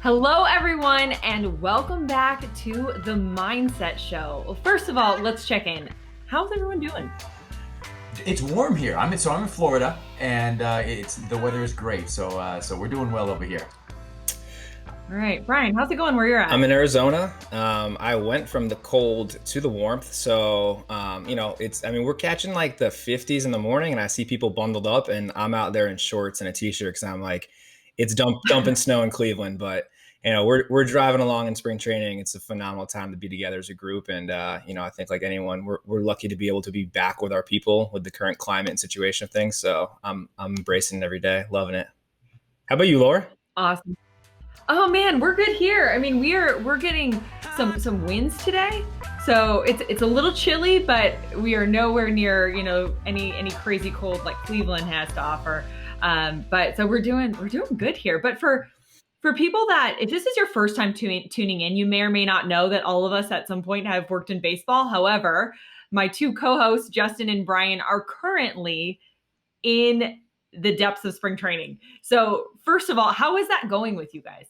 Hello, everyone, and welcome back to the Mindset Show. Well, first of all, let's check in. How's everyone doing? It's warm here. I'm in Florida, and the weather is great. So we're doing well over here. All right, Brian, how's it going where you're at? I'm in Arizona. I went from the cold to the warmth. So, we're catching like the 50s in the morning, and I see people bundled up, and I'm out there in shorts and a t-shirt because I'm like, it's dumping snow in Cleveland. But, we're driving along in spring training. It's a phenomenal time to be together as a group. And, I think like anyone, we're lucky to be able to be back with our people with the current climate and situation of things. So I'm embracing it every day, loving it. How about you, Laura? Awesome. Oh man, we're good here. I mean, we're getting some winds today, so it's a little chilly, but we are nowhere near any crazy cold like Cleveland has to offer. But so we're doing good here. But for people that, if this is your first time tuning in, you may or may not know that all of us at some point have worked in baseball. However, my two co-hosts, Justin and Brian, are currently in the depths of spring training. So first of all, how is that going with you guys?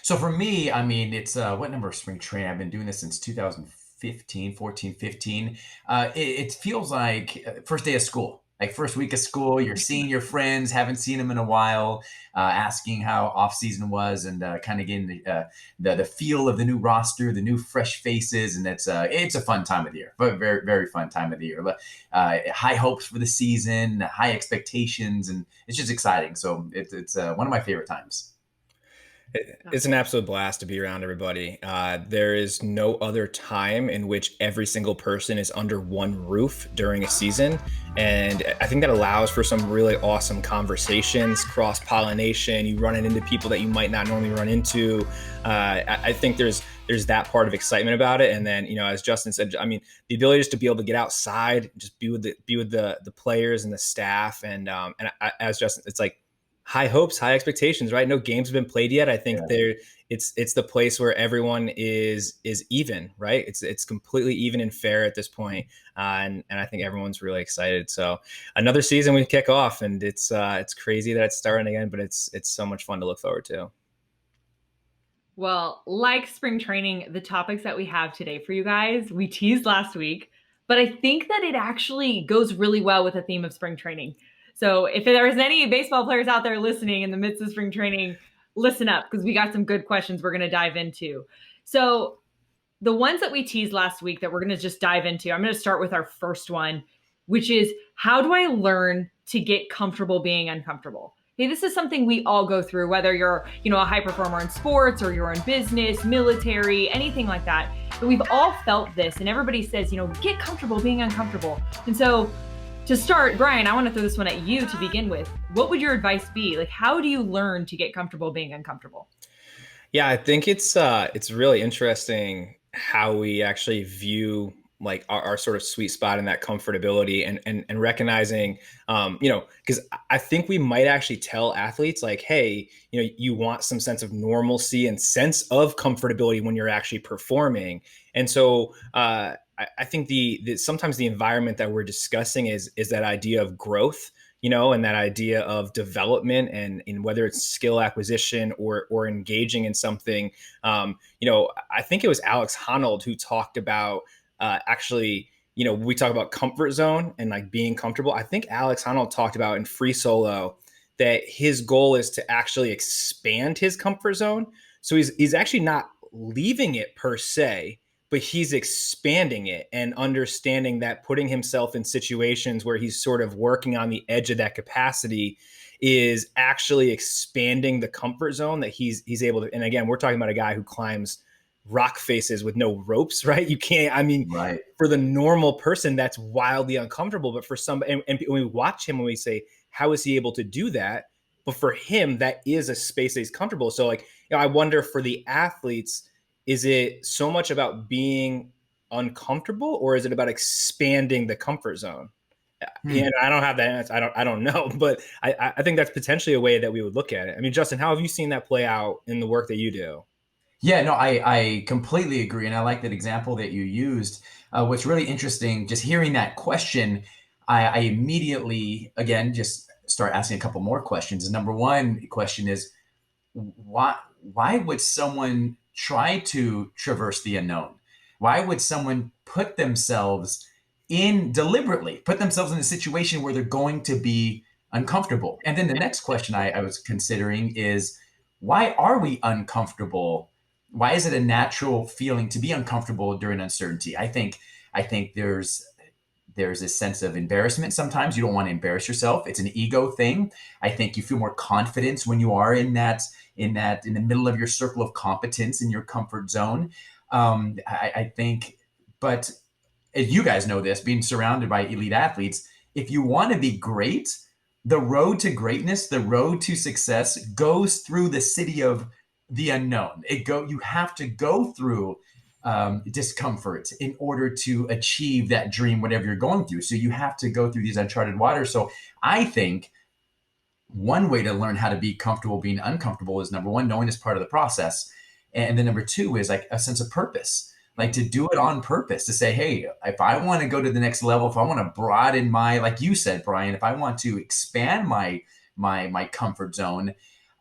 So for me, I mean, it's what number of spring training? I've been doing this since 2015, 14, 15. It feels like first day of school, like first week of school. You're seeing your friends, haven't seen them in a while, asking how off season was, and kind of getting the feel of the new roster, the new fresh faces, and it's a fun time of the year, but very very fun time of the year. High hopes for the season, high expectations, and it's just exciting. So it's one of my favorite times. It's an absolute blast to be around everybody. There is no other time in which every single person is under one roof during a season. And I think that allows for some really awesome conversations, cross-pollination. You run into people that you might not normally run into. I think there's that part of excitement about it. And then, as Justin said, I mean, the ability just to be able to get outside, just be with the players and the staff. And as Justin, it's like, high hopes, high expectations, right? No games have been played yet. I think it's the place where everyone is even, right? It's completely even and fair at this point. And I think everyone's really excited. So another season we kick off, and it's crazy that it's starting again, but it's so much fun to look forward to. Well, like spring training, the topics that we have today for you guys, we teased last week, but I think that it actually goes really well with the theme of spring training. So if there's any baseball players out there listening in the midst of spring training, listen up, because we got some good questions we're going to dive into. So the ones that we teased last week that we're going to just dive into, I'm going to start with our first one, which is, how do I learn to get comfortable being uncomfortable? Hey, this is something we all go through, whether you're, a high performer in sports or you're in business, military, anything like that. But we've all felt this, and everybody says, get comfortable being uncomfortable. And so to start, Brian, I want to throw this one at you to begin with. What would your advice be? Like, how do you learn to get comfortable being uncomfortable? Yeah, I think it's really interesting how we actually view like our sort of sweet spot in that comfortability and recognizing, because I think we might actually tell athletes like, hey, you want some sense of normalcy and sense of comfortability when you're actually performing. And so I think sometimes the environment that we're discussing is that idea of growth, and that idea of development and whether it's skill acquisition or engaging in something. I think it was Alex Honnold who talked about we talk about comfort zone and like being comfortable. I think Alex Honnold talked about in Free Solo that his goal is to actually expand his comfort zone. So he's actually not leaving it per se, but he's expanding it and understanding that putting himself in situations where he's sort of working on the edge of that capacity is actually expanding the comfort zone that he's able to. And again, we're talking about a guy who climbs rock faces with no ropes, right? You can't, right. For the normal person, that's wildly uncomfortable. But for some, and when we watch him, when we say, how is he able to do that? But for him, that is a space that he's comfortable. So like, I wonder for the athletes, is it so much about being uncomfortable, or is it about expanding the comfort zone? And I don't have that answer. I don't know, but I think that's potentially a way that we would look at it. I mean, Justin, how have you seen that play out in the work that you do? Yeah, no, I completely agree. And I like that example that you used. What's really interesting, just hearing that question, I immediately, again, just start asking a couple more questions. And number one question is, why would someone try to traverse the unknown? Why would someone deliberately put themselves in a situation where they're going to be uncomfortable? And then the next question I was considering is, why are we uncomfortable? Why is it a natural feeling to be uncomfortable during uncertainty? I think there's a sense of embarrassment. Sometimes you don't want to embarrass yourself. It's an ego thing. I think you feel more confidence when you are in the middle of your circle of competence, in your comfort zone. I think, but as you guys know this, being surrounded by elite athletes, if you want to be great, the road to greatness, the road to success goes through the city of the unknown. You have to go through discomfort in order to achieve that dream, whatever you're going through. So you have to go through these uncharted waters. So I think one way to learn how to be comfortable being uncomfortable is, number one, knowing it's part of the process. And then number two is like a sense of purpose, like to do it on purpose, to say, hey, if I want to go to the next level, if I want to broaden my, like you said, Brian, if I want to expand my comfort zone,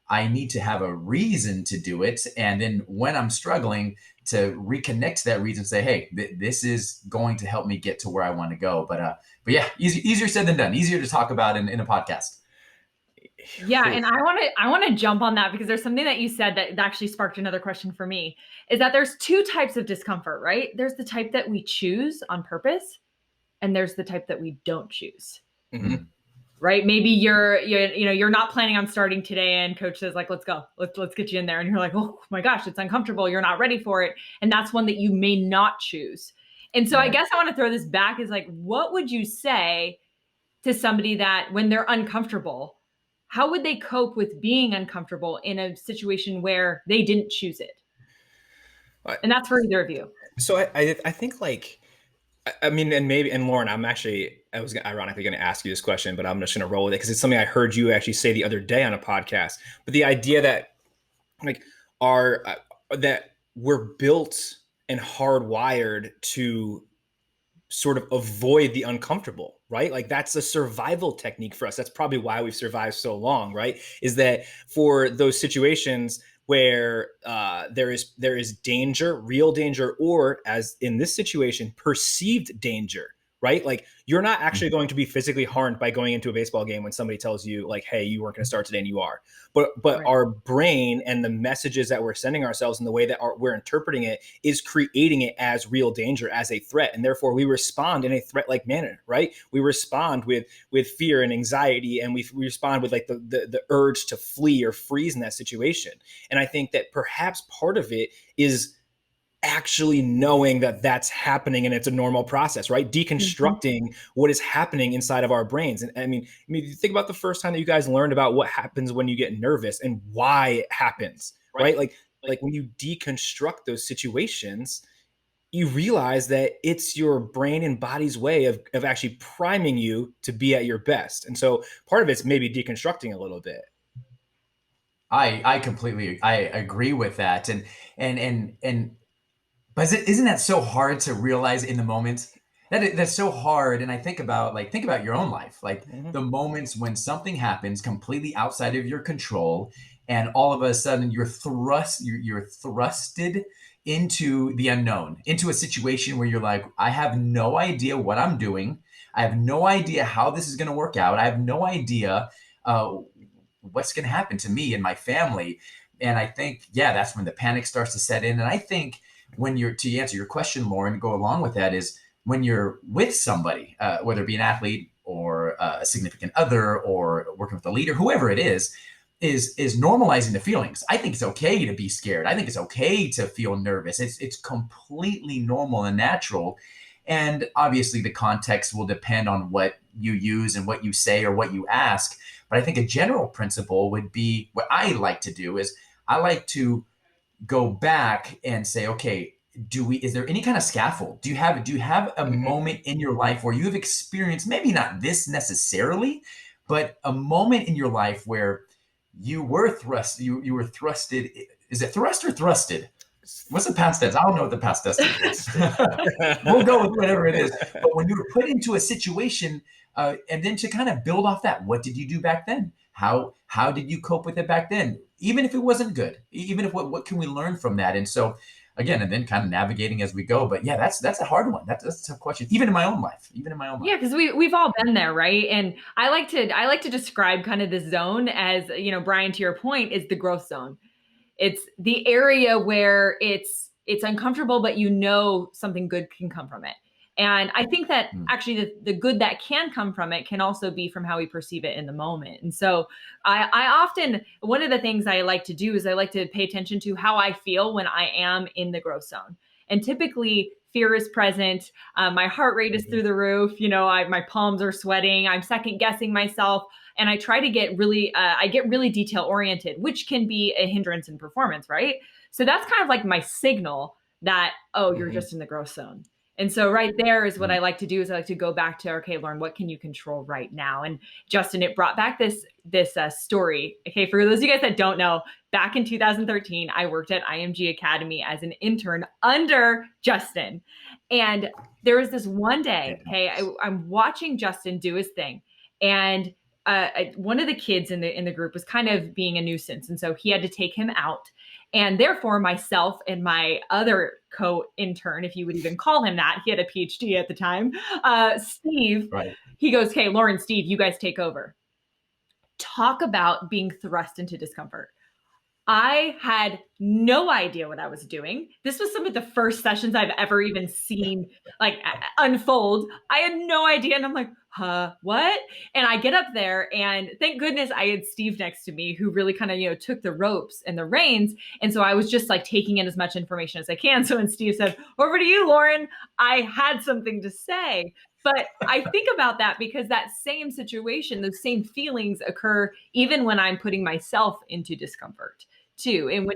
I need to have a reason to do it. And then when I'm struggling, to reconnect to that reason, say, hey, this is going to help me get to where I want to go. But yeah, easier said than done. Easier to talk about in a podcast. Yeah, and I want to jump on that, because there's something that you said that actually sparked another question for me, is that there's two types of discomfort, right? There's the type that we choose on purpose, and there's the type that we don't choose. Mm-hmm. Right? Maybe you're not planning on starting today, and coach says, like, let's go, let's get you in there, and you're like, oh my gosh, it's uncomfortable, you're not ready for it, and that's one that you may not choose. And so I guess I want to throw this back, is like, what would you say to somebody that when they're uncomfortable, how would they cope with being uncomfortable in a situation where they didn't choose it? And that's for either of you. So I think, like, I mean, and Lauren, I was ironically going to ask you this question, but I'm just going to roll with it because it's something I heard you actually say the other day on a podcast. But the idea that, like, that we're built and hardwired to sort of avoid the uncomfortable, right? Like, that's a survival technique for us. That's probably why we've survived so long, right? Is that for those situations where there is danger, real danger, or, as in this situation, perceived danger, right? Like, you're not actually going to be physically harmed by going into a baseball game when somebody tells you, like, hey, you weren't going to start today, and you are. But right. Our brain and the messages that we're sending ourselves and the way that we're interpreting it is creating it as real danger, as a threat. And therefore we respond in a threat-like manner, right? We respond with fear and anxiety, and we respond with, like, the urge to flee or freeze in that situation. And I think that perhaps part of it is actually knowing that that's happening and it's a normal process, right? Deconstructing what is happening inside of our brains. And I mean, think about the first time that you guys learned about what happens when you get nervous and why it happens, right? Like when you deconstruct those situations, you realize that it's your brain and body's way of actually priming you to be at your best. And so part of it's maybe deconstructing a little bit. I completely agree with that. And but isn't that so hard to realize in the moment? That's so hard. And I think about your own life, like the moments when something happens completely outside of your control, and all of a sudden you're thrusted into the unknown, into a situation where you're like, I have no idea what I'm doing. I have no idea how this is going to work out. I have no idea what's going to happen to me and my family. And I think, that's when the panic starts to set in. And I think, to answer your question, Lauren, go along with that, is when you're with somebody, whether it be an athlete or a significant other or working with a leader, whoever it is normalizing the feelings. I think it's okay to be scared. I think it's okay to feel nervous. It's completely normal and natural. And obviously the context will depend on what you use and what you say or what you ask. But I think a general principle would be, what I like to do is I like to go back and say, okay, is there any kind of scaffold? Do you have a moment in your life where you have experienced, maybe not this necessarily, but a moment in your life where you were you were thrusted? Is it thrust or thrusted? What's the past tense? I don't know what the past tense is. We'll go with whatever it is. But when you were put into a situation, and then to kind of build off that, what did you do back then? How did you cope with it back then? Even if it wasn't good, even if what can we learn from that? And so again, and then kind of navigating as we go. But yeah, that's a hard one. That's a tough question, even in my own life. Yeah, because we've all been there, right? And I like to describe kind of the zone as, Brian, to your point, is the growth zone. It's the area where it's uncomfortable, but something good can come from it. And I think that actually the good that can come from it can also be from how we perceive it in the moment. And so I often, one of the things I like to do is I like to pay attention to how I feel when I am in the growth zone. And typically fear is present. My heart rate is through the roof. My palms are sweating. I'm second guessing myself. And I try to get really detail oriented, which can be a hindrance in performance, right? So that's kind of like my signal that, you're just in the growth zone. And so right there is what I like to do is I like to go back to, okay, Lauren, what can you control right now? And Justin, it brought back this story. Okay, for those of you guys that don't know, back in 2013, I worked at IMG Academy as an intern under Justin. And there was this one day, okay, I'm watching Justin do his thing. And one of the kids in the group was kind of being a nuisance. And so he had to take him out. And therefore, myself and my other co-intern, if you would even call him that, he had a PhD at the time, Steve, right. He goes, okay, Lauren, Steve, you guys take over. Talk about being thrust into discomfort. I had no idea what I was doing. This was some of the first sessions I've ever even seen unfold. I had no idea. And I'm like, what? And I get up there and thank goodness I had Steve next to me who really kind of, took the ropes and the reins. And so I was just taking in as much information as I can. So when Steve said, over to you, Lauren, I had something to say. But I think about that because that same situation, those same feelings occur even when I'm putting myself into discomfort too. And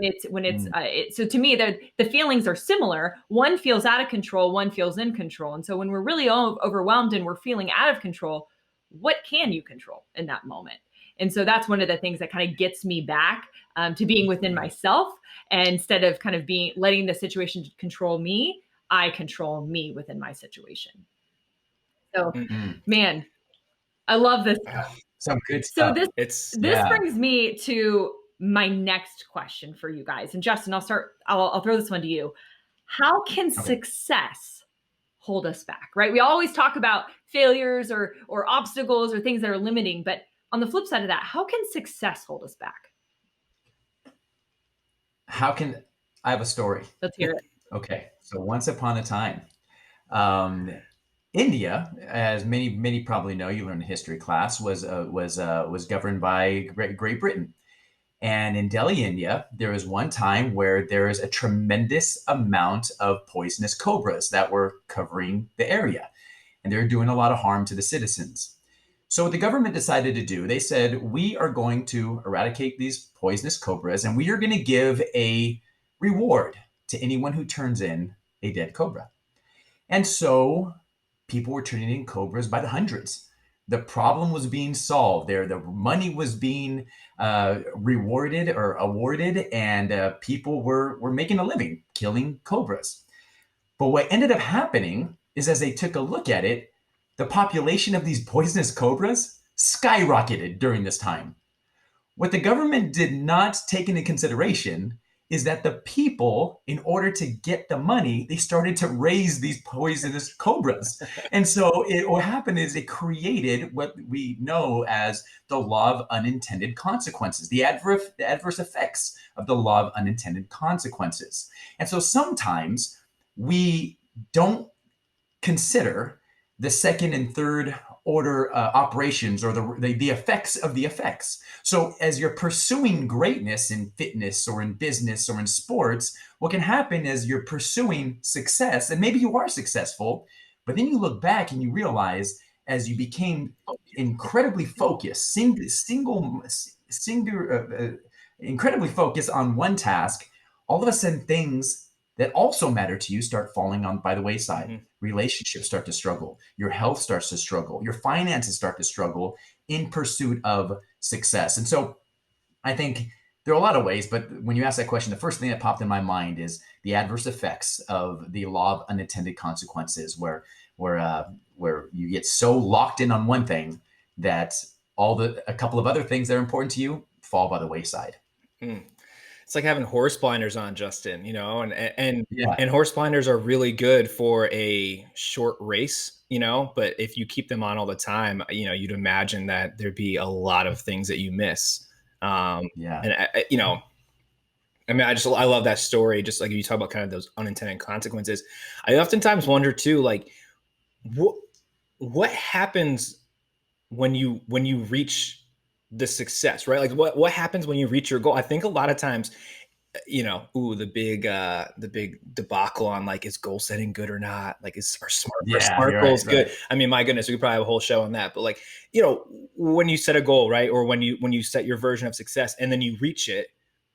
so to me, the feelings are similar. One feels out of control, one feels in control. And so when we're really overwhelmed and we're feeling out of control, what can you control in that moment? And so that's one of the things that kind of gets me back to being within myself. And instead of kind of letting the situation control me, I control me within my situation. So, man, I love this stuff. Some good stuff. So this brings me to my next question for you guys. And Justin, I'll throw this one to you. How can success hold us back, right? We always talk about failures or obstacles or things that are limiting, but on the flip side of that, how can success hold us back? I have a story. Let's hear it. Okay. So once upon a time, India, as many probably know, you learned in history class, was governed by Great Britain. And in Delhi, India, there was one time where there was a tremendous amount of poisonous cobras that were covering the area, and they were doing a lot of harm to the citizens. So what the government decided to do, they said, we are going to eradicate these poisonous cobras, and we are going to give a reward to anyone who turns in a dead cobra. And so people were turning in cobras by the hundreds. The problem was being solved there. The money was being rewarded or awarded, and people were making a living killing cobras. But what ended up happening is, as they took a look at it, the population of these poisonous cobras skyrocketed during this time. What the government did not take into consideration is that the people, in order to get the money, they started to raise these poisonous cobras. And so what happened is it created what we know as the law of unintended consequences, the adverse effects of the law of unintended consequences. And so sometimes we don't consider the second and third order operations or the effects of the effects. So as you're pursuing greatness in fitness or in business or in sports, what can happen is you're pursuing success, and maybe you are successful, but then you look back and you realize as you became incredibly focused, incredibly focused on one task, all of a sudden things that also matter to you start falling by the wayside. Mm-hmm. Relationships start to struggle. Your health starts to struggle. Your finances start to struggle in pursuit of success. And so I think there are a lot of ways, but when you ask that question, the first thing that popped in my mind is the adverse effects of the law of unintended consequences, where you get so locked in on one thing that a couple of other things that are important to you fall by the wayside. It's like having horse blinders on, Justin, and Yeah. horse blinders are really good for a short race, but if you keep them on all the time, you'd imagine that there'd be a lot of things that you miss. Yeah. And I mean, I love that story. Just like you talk about kind of those unintended consequences. I oftentimes wonder too, like what happens when you reach the success, right? Like what happens when you reach your goal? I think a lot of times, the big debacle on like, is goal setting good or not? Like, are smart goals good? Right. I mean, my goodness, we could probably have a whole show on that. But like, when you set a goal, right, or when you set your version of success and then you reach it,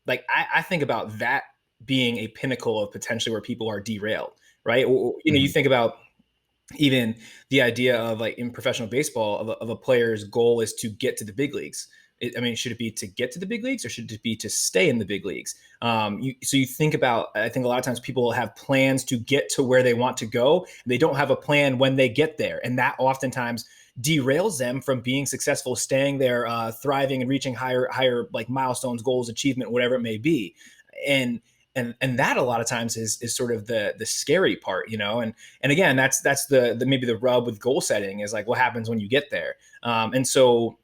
like I think about that being a pinnacle of potentially where people are derailed, right? Or, you think about even the idea of like in professional baseball of a player's goal is to get to the big leagues. Should it be to get to the big leagues or should it be to stay in the big leagues? So you think about, I think a lot of times people have plans to get to where they want to go. They don't have a plan when they get there. And that oftentimes derails them from being successful, staying there, thriving and reaching higher like milestones, goals, achievement, whatever it may be. And that a lot of times is sort of the scary part, and again, that's the maybe the rub with goal setting is like what happens when you get there. And so,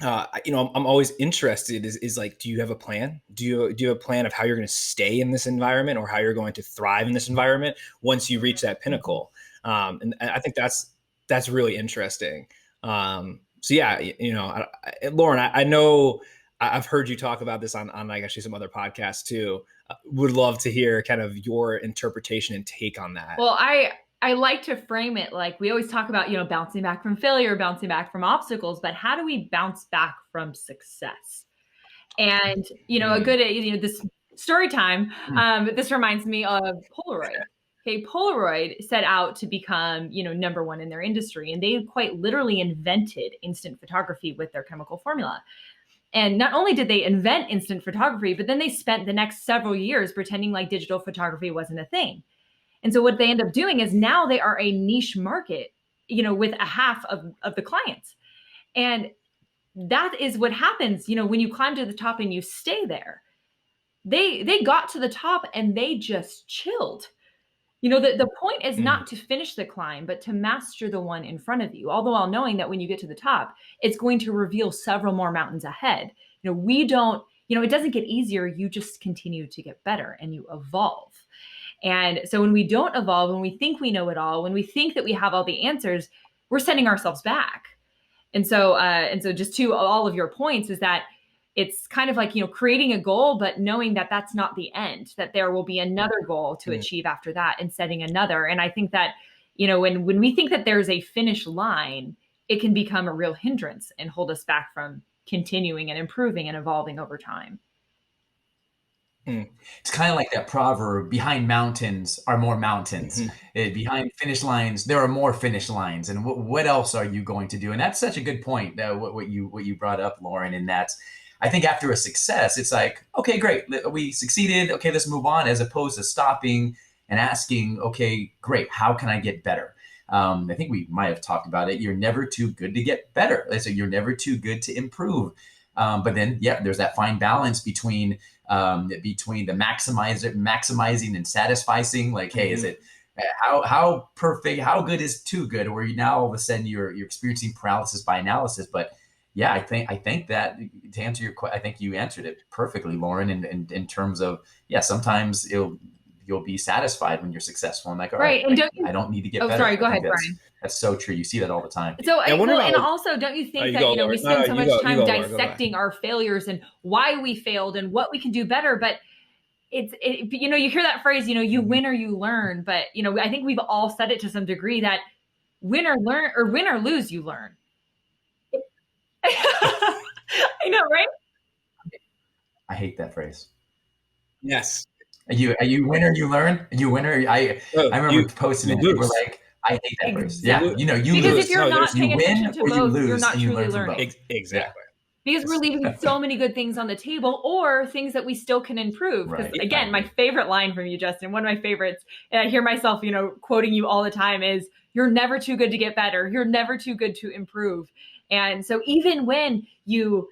I'm always interested is like, do you have a plan? Do you have a plan of how you're going to stay in this environment or how you're going to thrive in this environment once you reach that pinnacle? And I think that's really interesting. So yeah, Lauren, I know I've heard you talk about this on like actually some other podcasts too. Would love to hear kind of your interpretation and take on that. Well, I like to frame it like we always talk about, bouncing back from failure, bouncing back from obstacles, but how do we bounce back from success? And, a good, this story time, this reminds me of Polaroid. Okay, Polaroid set out to become, number one in their industry, and they quite literally invented instant photography with their chemical formula. And not only did they invent instant photography, but then they spent the next several years pretending like digital photography wasn't a thing. And so what they end up doing is now they are a niche market, with a half of the clients. And that is what happens, when you climb to the top and you stay there. They got to the top and they just chilled. The point is not to finish the climb, but to master the one in front of you. All the while knowing that when you get to the top, it's going to reveal several more mountains ahead. We don't, it doesn't get easier. You just continue to get better and you evolve. And so when we don't evolve, when we think we know it all, when we think that we have all the answers, we're sending ourselves back. And so just to all of your points is that it's kind of like, creating a goal, but knowing that that's not the end, that there will be another goal to achieve after that and setting another. And I think that, when we think that there's a finish line, it can become a real hindrance and hold us back from continuing and improving and evolving over time. It's kind of like that proverb, behind mountains are more mountains. Behind finish lines, there are more finish lines. And what else are you going to do? And that's such a good point, what you brought up, Lauren, and that's, I think after a success, it's like, okay, great, we succeeded. Okay, let's move on, as opposed to stopping and asking, okay, great, how can I get better? I think we might have talked about it. You're never too good to get better. So you're never too good to improve. But then, there's that fine balance between the maximizing and satisfying. Like, hey, is it how perfect? How good is too good? Where you now all of a sudden you're experiencing paralysis by analysis. But yeah, I think that to answer your question, I think you answered it perfectly, Lauren. In terms of sometimes you'll be satisfied when you're successful and like, all right, and I don't need to get better. Sorry, go ahead, Brian. That's so true. You see that all the time. So, and also, don't you think that we spend so much time dissecting our failures and why we failed and what we can do better? But you hear that phrase, you win or you learn. But I think we've all said it to some degree that win or lose, you learn. I know, right? I hate that phrase. Yes. Are you win or you learn? You win or I remember posting it. People were like, I hate that phrase. Yeah, you because lose. If you're not paying attention to both, you're not truly learning. Exactly. Because we're leaving so many good things on the table or things that we still can improve. Because again, my favorite line from you, Justin, one of my favorites, and I hear myself, quoting you all the time is, you're never too good to get better. You're never too good to improve. And so even when you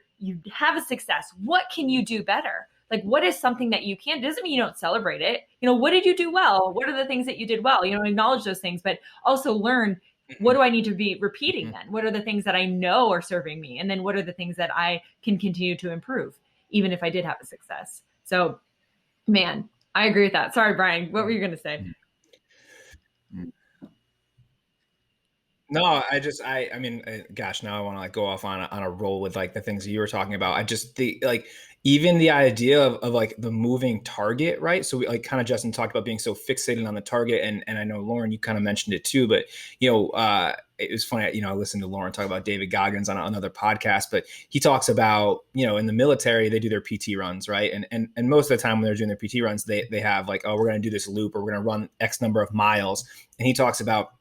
have a success, what can you do better? Like, what is something that you can? It doesn't mean you don't celebrate it. What did you do well? What are the things that you did well? Acknowledge those things, but also learn, what do I need to be repeating then? What are the things that I know are serving me? And then what are the things that I can continue to improve, even if I did have a success? So, man, I agree with that. Sorry, Brian, what were you going to say? No, I mean, gosh, now I want to like go off on a roll with like the things that you were talking about. I just think like even the idea of like the moving target, right? So we like kind of Justin talked about being so fixated on the target, and I know Lauren, you kind of mentioned it too, but it was funny, I listened to Lauren talk about David Goggins on another podcast, but he talks about, in the military, they do their PT runs, right? And most of the time when they're doing their PT runs, they have like, oh, we're going to do this loop, or we're going to run X number of miles. And he talks about,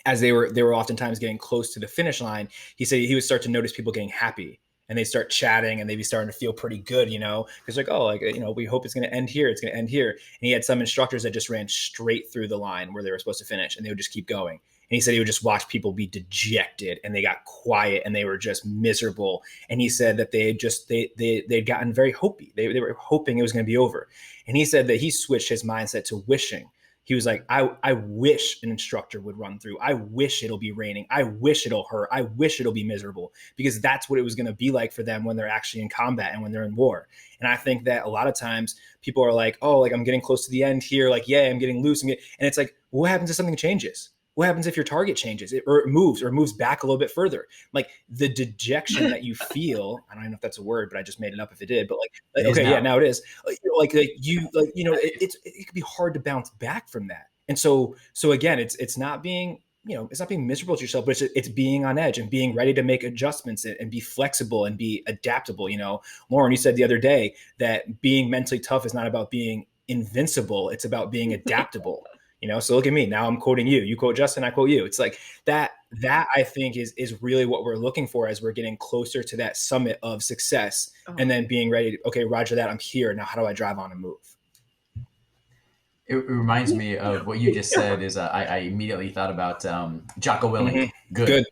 as they were oftentimes getting close to the finish line, he said he would start to notice people getting happy, and they start chatting, and they'd be starting to feel pretty good, because like, oh, like, we hope it's going to end here. It's going to end here. And he had some instructors that just ran straight through the line where they were supposed to finish, and they would just keep going. And he said he would just watch people be dejected, and they got quiet, and they were just miserable. And he said that they'd gotten very hopey. They were hoping it was going to be over. And he said that he switched his mindset to wishing. He was like, I wish an instructor would run through. I wish it'll be raining. I wish it'll hurt. I wish it'll be miserable, because that's what it was going to be like for them when they're actually in combat and when they're in war. And I think that a lot of times people are like, oh, like I'm getting close to the end here. Like, yeah, I'm getting loose. And it's like, what happens if something changes? What happens if your target changes or it moves back a little bit further? Like the dejection that you feel, I don't even know if that's a word, but I just made it up if it did, but okay, yeah, now it is. It could be hard to bounce back from that. And so again, it's not being, it's not being miserable to yourself, but it's being on edge and being ready to make adjustments and be flexible and be adaptable. Lauren, you said the other day that being mentally tough is not about being invincible. It's about being adaptable. So look at me. Now I'm quoting you. You quote Justin, I quote you. It's like that I think is really what we're looking for as we're getting closer to that summit of success, and then being ready to, okay, Roger that, I'm here. Now how do I drive on and move? It reminds me of what you just said. Is I immediately thought about Jocko Willink. Mm-hmm. Good.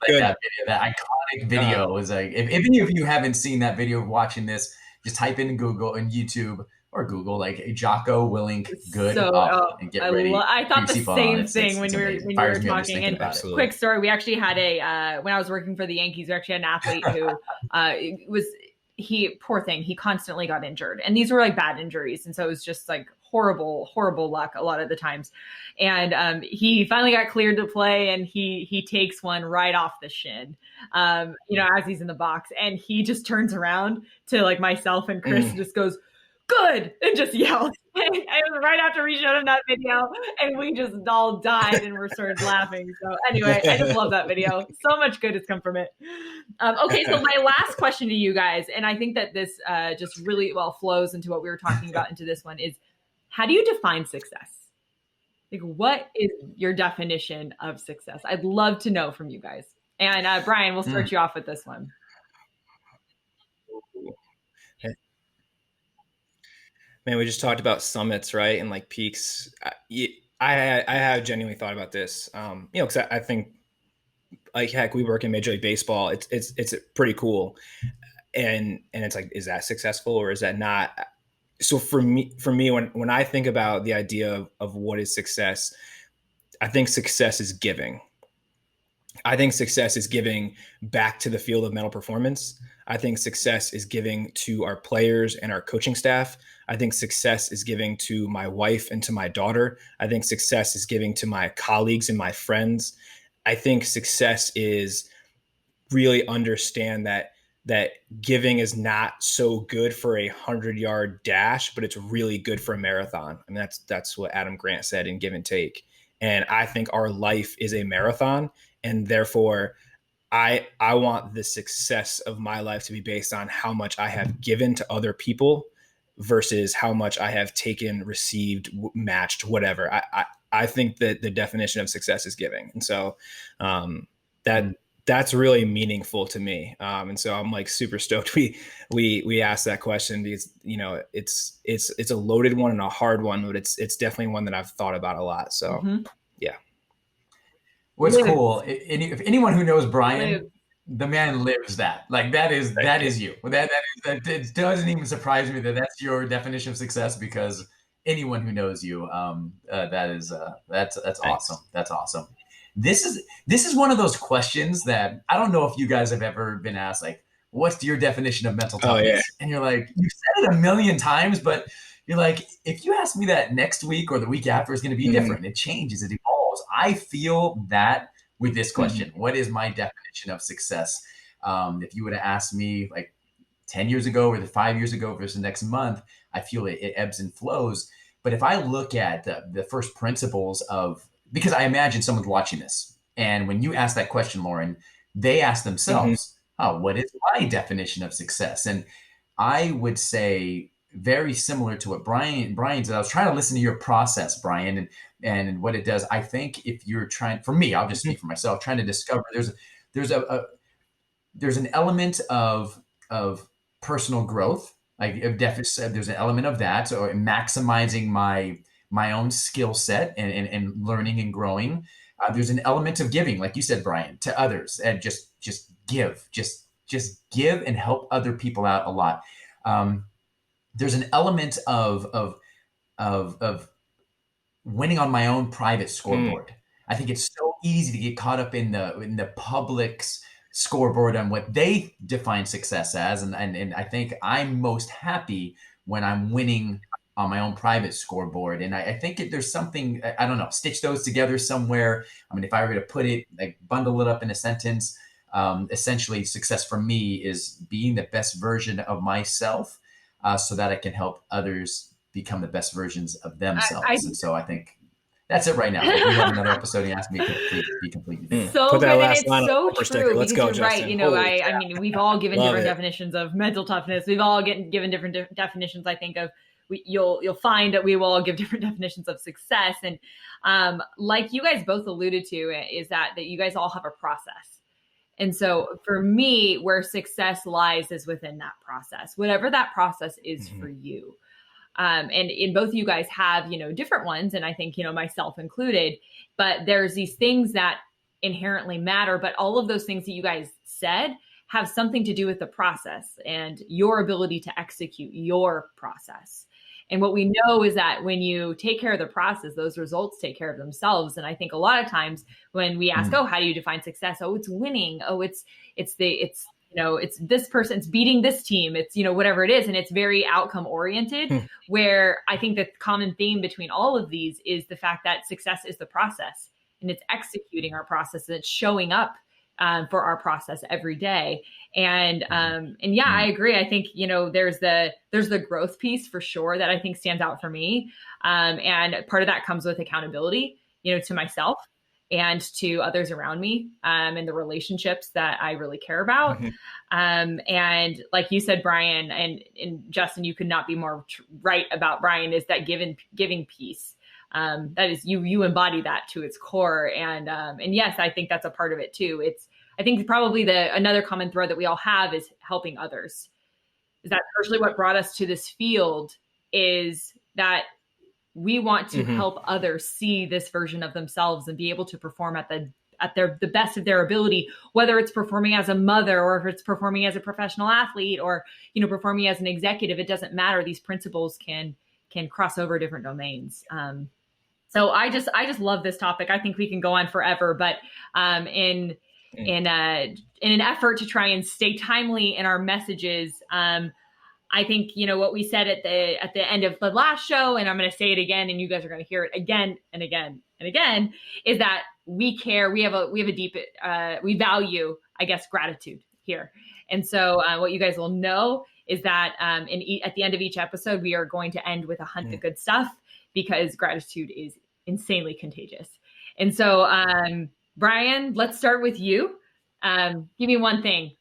That video, that iconic video was like, if any of you haven't seen that video watching this, just type in Google and YouTube or Google like Jocko Willink good and get ready. I thought the same thing when you were talking. And quick story, we actually had when I was working for the Yankees, we actually had an athlete who poor thing, he constantly got injured, and these were like bad injuries, and so it was just like horrible luck a lot of the times. And he finally got cleared to play, and he takes one right off the shin, as he's in the box, and he just turns around to like myself and Chris and just goes, "Good," and just yelled. And it was right after we showed him that video, and we just all died and we started laughing. So anyway, I just love that video. So much good has come from it. Okay, so my last question to you guys, and I think that this just really well flows into what we were talking about into this one, is how do you define success? Like, what is your definition of success? I'd love to know from you guys. And Brian, we'll start you off with this one. Man, we just talked about summits, right? And like peaks. I have genuinely thought about this, because I think, like, heck, we work in Major League Baseball. It's pretty cool, and it's like, is that successful or is that not? So for me, when I think about the idea of what is success, I think success is giving. I think success is giving back to the field of mental performance. I think success is giving to our players and our coaching staff. I think success is giving to my wife and to my daughter. I think success is giving to my colleagues and my friends. I think success is really understand that giving is not so good for a 100-yard dash, but it's really good for a marathon. I mean, that's what Adam Grant said in Give and Take. And I think our life is a marathon, and therefore I want the success of my life to be based on how much I have given to other people versus how much I have taken, received, matched, whatever. I think that the definition of success is giving. And so that's really meaningful to me. And so I'm like super stoked we asked that question, because, it's a loaded one and a hard one, but it's definitely one that I've thought about a lot. So yeah. What's cool, if anyone who knows Brian the man lives that. Like that is you. It doesn't even surprise me that that's your definition of success, because anyone who knows you, that's awesome. Thanks. That's awesome. This is one of those questions that I don't know if you guys have ever been asked, like, what's your definition of mental Oh yeah. toughness? And you're like, you've said it a million times, but you're like, if you ask me that next week or the week after, it's going to be different. It changes, it evolves. I feel that with this question. What is my definition of success? If you would have asked me like 10 years ago or 5 years ago versus next month, I feel it ebbs and flows. But if I look at the first principles of, because I imagine someone's watching this, and when you ask that question, Lauren, they ask themselves, oh, what is my definition of success? And I would say very similar to what Brian did. I was trying to listen to your process, Brian, and what it does. I think if you're trying, for me, I'll just speak for myself, trying to discover there's an element of personal growth. Like there's an element of that, or maximizing my own skill set and learning and growing. There's an element of giving, like you said, Brian, to others, and just give, just give and help other people out a lot. There's an element of winning on my own private scoreboard. I think it's so easy to get caught up in the public's scoreboard on what they define success as, and I think I'm most happy when I'm winning on my own private scoreboard. And I think there's something, I don't know, stitch those together somewhere. I mean, if I were to put it, like bundle it up in a sentence, essentially success for me is being the best version of myself, so that I can help others become the best versions of themselves. And so I think that's it right now. If we have another episode and ask me to be completely different. So Put that good, last and line it's on so the bumper true, sticker. Let's because go, you're Justin. right. You know, Holy I mean, we've all given Love different it. definitions of mental toughness. We've all given different definitions, I think, of you'll find that we will all give different definitions of success. And like you guys both alluded to, is that you guys all have a process. And so for me, where success lies is within that process, whatever that process is for you. And in both of you guys have, different ones. And I think, myself included, but there's these things that inherently matter, but all of those things that you guys said have something to do with the process and your ability to execute your process. And what we know is that when you take care of the process, those results take care of themselves. And I think a lot of times when we ask, oh, how do you define success? Oh, it's winning. Oh, it's this person, it's beating this team. It's, whatever it is. And it's very outcome oriented, where I think the common theme between all of these is the fact that success is the process, and it's executing our process, and it's showing up for our process every day. And yeah, I agree. I think, there's the growth piece for sure that I think stands out for me. And part of that comes with accountability, to myself and to others around me, and the relationships that I really care about. And like you said, Brian, and Justin, you could not be more right about Brian, is that giving piece. That is, you embody that to its core. And yes, I think that's a part of it too. I think probably another common thread that we all have is helping others. Is that partially what brought us to this field, is that we want to help others see this version of themselves and be able to perform at the best of their ability, whether it's performing as a mother, or if it's performing as a professional athlete, or, performing as an executive. It doesn't matter. These principles can cross over different domains. So I just love this topic. I think we can go on forever, but in an effort to try and stay timely in our messages, I think, what we said at the end of the last show, and I'm going to say it again, and you guys are going to hear it again and again and again, is that we care. We have a deep, we value, I guess, gratitude here. And so what you guys will know is that at the end of each episode, we are going to end with a hunt the good stuff, because gratitude is insanely contagious. And so, Brian, let's start with you. Give me one thing.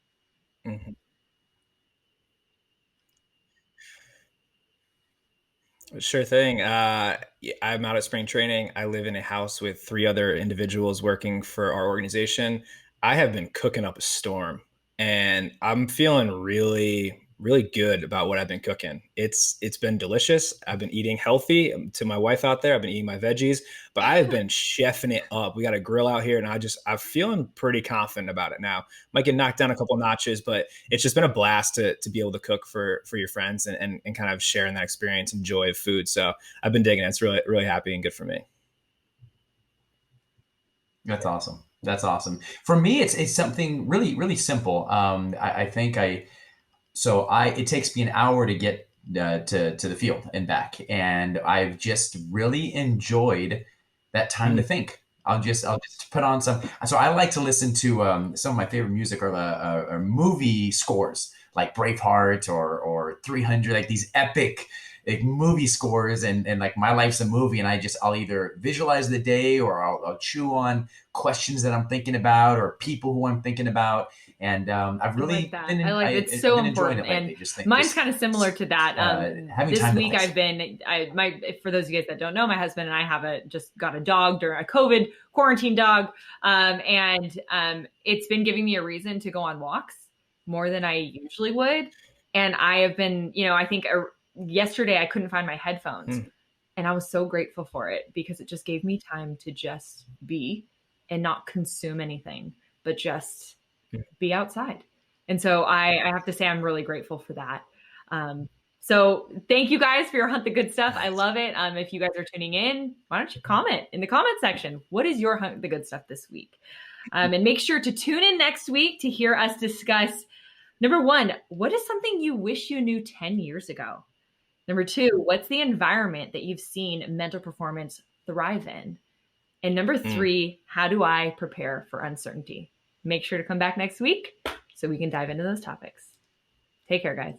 Sure thing. I'm out at spring training. I live in a house with 3 other individuals working for our organization. I have been cooking up a storm, and I'm feeling really really good about what I've been cooking. It's been delicious. I've been eating healthy. To my wife out there, I've been eating my veggies, but I have been chefing it up. We got a grill out here, and I'm feeling pretty confident about it now. Might get knocked down a couple notches, but it's just been a blast to be able to cook for your friends and kind of sharing that experience and joy of food. So I've been digging it. It's really, really happy and good for me. That's awesome. That's awesome. For me, it's something really, really simple. I think it takes me an hour to get to the field and back, and I've just really enjoyed that time to think. I'll just put on some. So I like to listen to some of my favorite music are movie scores like Braveheart or 300, like these epic like movie scores, and like my life's a movie, and I'll either visualize the day or I'll chew on questions that I'm thinking about or people who I'm thinking about. And I've really I like that. been, I like it's so important. And mine's kind of similar to that. This week I've been, for those of you guys that don't know, my husband and I have just got a dog during a COVID quarantine dog. It's been giving me a reason to go on walks more than I usually would. And I have been, I think yesterday I couldn't find my headphones and I was so grateful for it because it just gave me time to just be and not consume anything, but just be outside. And so I have to say I'm really grateful for that. So thank you guys for your Hunt the Good Stuff. I love it. If you guys are tuning in, why don't you comment in the comment section? What is your Hunt the Good Stuff this week? And make sure to tune in next week to hear us discuss, number one, what is something you wish you knew 10 years ago? Number two, what's the environment that you've seen mental performance thrive in? And number three, how do I prepare for uncertainty? Make sure to come back next week so we can dive into those topics. Take care, guys.